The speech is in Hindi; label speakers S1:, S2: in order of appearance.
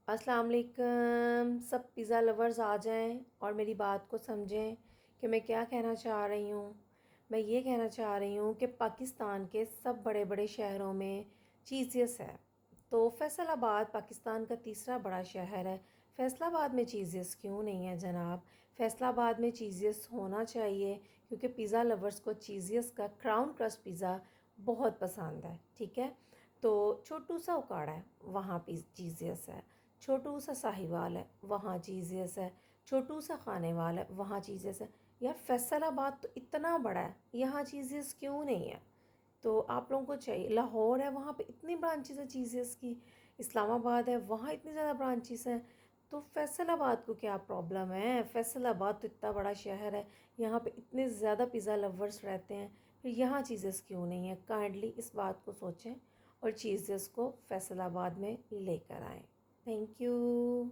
S1: अस्सलाम वालेकुम। सब पिज़्ज़ा लवर्स आ जाएं और मेरी बात को समझें कि मैं क्या कहना चाह रही हूँ। मैं ये कहना चाह रही हूँ कि पाकिस्तान के सब बड़े बड़े शहरों में चीज़ियस है। तो फैसलाबाद पाकिस्तान का तीसरा बड़ा शहर है। फैसलाबाद में चीज़ियस क्यों नहीं है जनाब? फैसलाबाद में चीज़ियस होना चाहिए क्योंकि पिज़्ज़ा लवर्स को चीज़ियस का क्राउन क्रस्ट पिज़्ज़ा बहुत पसंद है। ठीक है, तो छोटू सा उकाड़ा है, वहाँ चीज़ियस है। छोटू सा साहिवाल है, वहाँ चीज़ियस है। छोटू सा खानेवाल है, वहाँ चीज़ियस है। यार फैसलाबाद तो इतना बड़ा है, यहाँ चीज़ियस क्यों नहीं है? तो आप लोगों को चाहिए, लाहौर है वहाँ पे इतनी ब्रांचेस है चीज़ियस की, इस्लामाबाद है वहाँ इतनी ज़्यादा ब्रांचेस हैं, तो फैसलाबाद को क्या प्रॉब्लम है? फैसलाबाद तो इतना बड़ा शहर है, यहाँ पे इतने ज़्यादा पिज़्ज़ा लवर्स रहते हैं, फिर यहाँ चीज़ियस क्यों नहीं है? काइंडली इस बात को सोचें और चीज़ियस को फैसलाबाद में लेकर आएँ। Thank you.